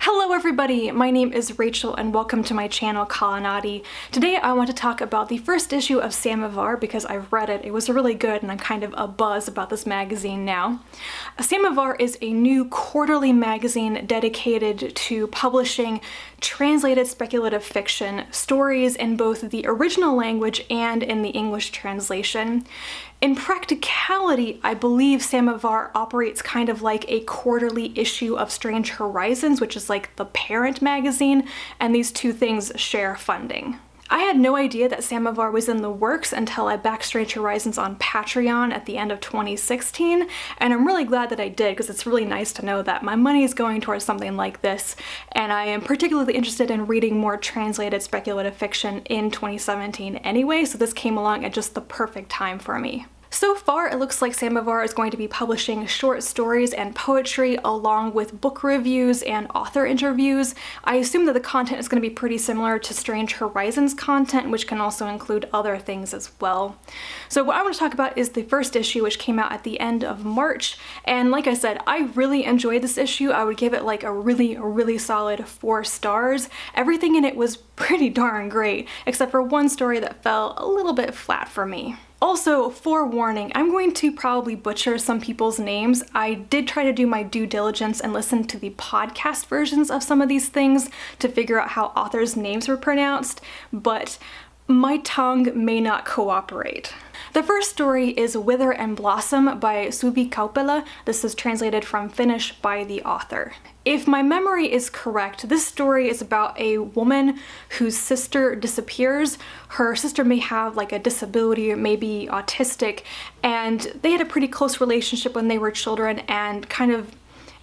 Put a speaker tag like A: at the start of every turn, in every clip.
A: Hello everybody, my name is Rachel and welcome to my channel Kalanati. Today I want to talk about the first issue of Samovar because I've read it. It was really good and I'm kind of abuzz about this magazine now. Samovar is a new quarterly magazine dedicated to publishing translated speculative fiction, stories in both the original language and in the English translation. In practicality, I believe Samovar operates kind of like a quarterly issue of Strange Horizons, which is like the parent magazine, and these two things share funding. I had no idea that Samovar was in the works until I backed Strange Horizons on Patreon at the end of 2016, and I'm really glad that I did because it's really nice to know that my money is going towards something like this, and I am particularly interested in reading more translated speculative fiction in 2017 anyway, so this came along at just the perfect time for me. So far, it looks like Samovar is going to be publishing short stories and poetry along with book reviews and author interviews. I assume that the content is going to be pretty similar to Strange Horizons content, which can also include other things as well. So what I want to talk about is the first issue, which came out at the end of March. And like I said, I really enjoyed this issue. I would give it like a really solid 4 stars. Everything in it was pretty darn great, except for one story that fell a little bit flat for me. Also, forewarning, I'm going to probably butcher some people's names. I did try to do my due diligence and listen to the podcast versions of some of these things to figure out how authors' names were pronounced, but my tongue may not cooperate. The first story is Wither and Blossom by Suvi Kaupela. This is translated from Finnish by the author. If my memory is correct, this story is about a woman whose sister disappears. Her sister may have like a disability, may be autistic, and they had a pretty close relationship when they were children and kind of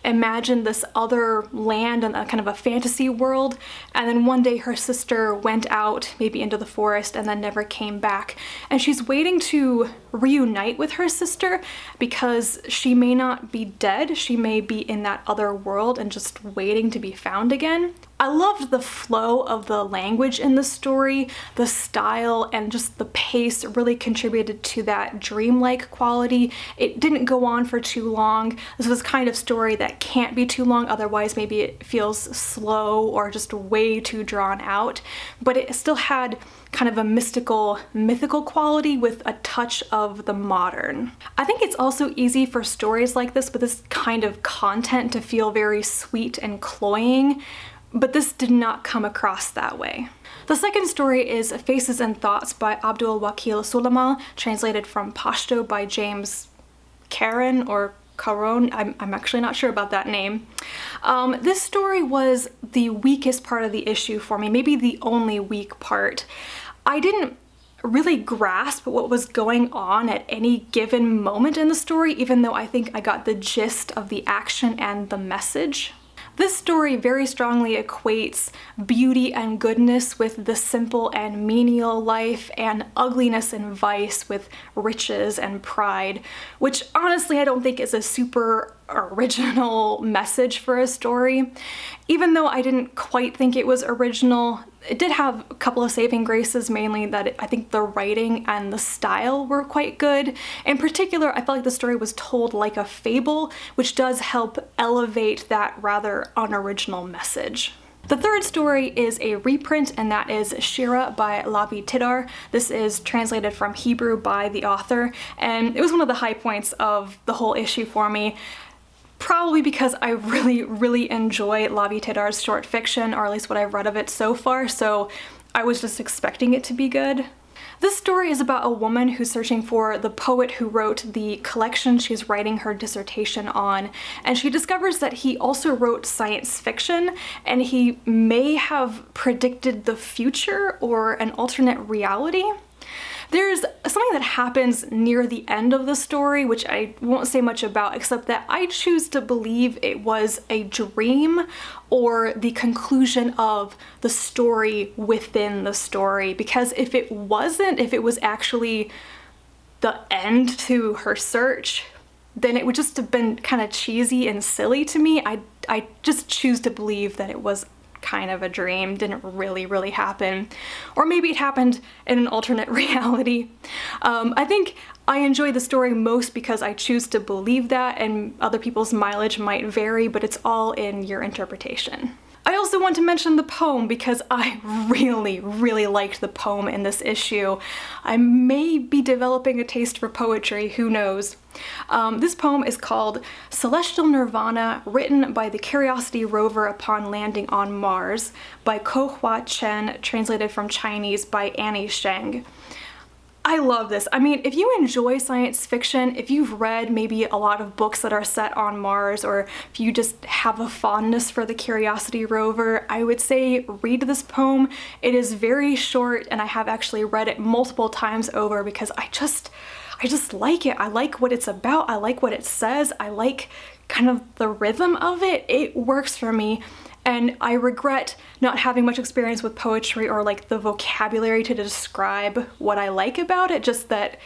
A: imagined this other land and a kind of a fantasy world, and then one day her sister went out, maybe into the forest, and then never came back. And she's waiting to reunite with her sister because she may not be dead, she may be in that other world and just waiting to be found again. I loved the flow of the language in the story, the style, and just the pace really contributed to that dreamlike quality. It didn't go on for too long. This was kind of story that can't be too long, otherwise maybe it feels slow or just way too drawn out, but it still had kind of a mythical quality with a touch of the modern. I think it's also easy for stories like this with this kind of content to feel very sweet and cloying, but this did not come across that way. The second story is Faces and Thoughts by Abdul Wakil Sulamal, translated from Pashto by James Caron or Caron. I'm actually not sure about that name. This story was the weakest part of the issue for me, maybe the only weak part. I didn't really grasp what was going on at any given moment in the story, even though I think I got the gist of the action and the message. This story very strongly equates beauty and goodness with the simple and menial life, and ugliness and vice with riches and pride, which honestly I don't think is a super original message for a story. Even though I didn't quite think it was original, it did have a couple of saving graces, mainly that I think the writing and the style were quite good. In particular, I felt like the story was told like a fable, which does help elevate that rather unoriginal message. The third story is a reprint, and that is Shira by Lavi Tidar. This is translated from Hebrew by the author, and it was one of the high points of the whole issue for me. Probably because I really enjoy Lavi Tidar's short fiction, or at least what I've read of it so far, so I was just expecting it to be good. This story is about a woman who's searching for the poet who wrote the collection she's writing her dissertation on, and she discovers that he also wrote science fiction, and he may have predicted the future or an alternate reality. There's something that happens near the end of the story, which I won't say much about, except that I choose to believe it was a dream or the conclusion of the story within the story, because if it wasn't, if it was actually the end to her search, then it would just have been kind of cheesy and silly to me. I just choose to believe that it was kind of a dream, didn't really happen. Or maybe it happened in an alternate reality. I think I enjoy the story most because I choose to believe that, and other people's mileage might vary, but it's all in your interpretation. I also want to mention the poem because I really liked the poem in this issue. I may be developing a taste for poetry, who knows. This poem is called Celestial Nirvana, written by the Curiosity rover upon landing on Mars, by Ko-Hua Chen, translated from Chinese by Annie Sheng. I love this. I mean, if you enjoy science fiction, if you've read maybe a lot of books that are set on Mars, or if you just have a fondness for the Curiosity rover, I would say read this poem. It is very short, and I have actually read it multiple times over because I just like it. I like what it's about. I like what it says. I like kind of the rhythm of it. It works for me. And I regret not having much experience with poetry or like the vocabulary to describe what I like about it, just that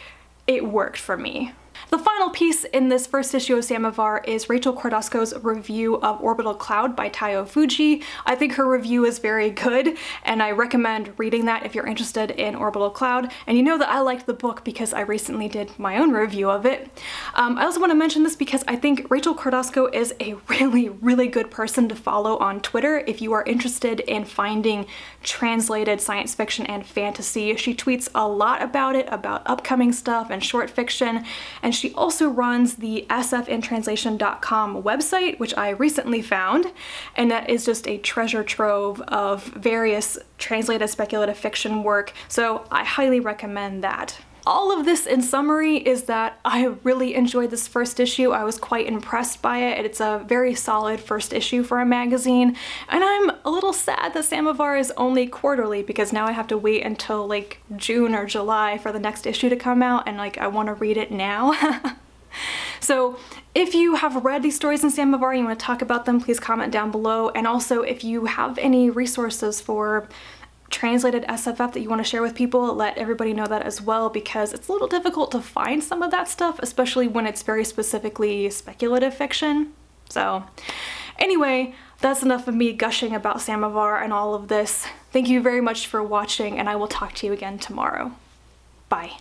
A: it worked for me. The final piece in this first issue of Samovar is Rachel Cordasco's review of Orbital Cloud by Taiyo Fuji. I think her review is very good, and I recommend reading that if you're interested in Orbital Cloud. And you know that I liked the book because I recently did my own review of it. I also want to mention this because I think Rachel Cordasco is a really good person to follow on Twitter if you are interested in finding translated science fiction and fantasy. She tweets a lot about it, about upcoming stuff and short fiction, and she also runs the sfintranslation.com website, which I recently found, and that is just a treasure trove of various translated speculative fiction work, so I highly recommend that. All of this in summary is that I really enjoyed this first issue. I was quite impressed by it. It's a very solid first issue for a magazine, and I'm a little sad that Samovar is only quarterly because now I have to wait until like June or July for the next issue to come out, and like I want to read it now. So if you have read these stories in Samovar and you want to talk about them, please comment down below. And also if you have any resources for translated SFF that you want to share with people, let everybody know that as well, because it's a little difficult to find some of that stuff, especially when it's very specifically speculative fiction. So anyway, that's enough of me gushing about Samovar and all of this. Thank you very much for watching, and I will talk to you again tomorrow. Bye.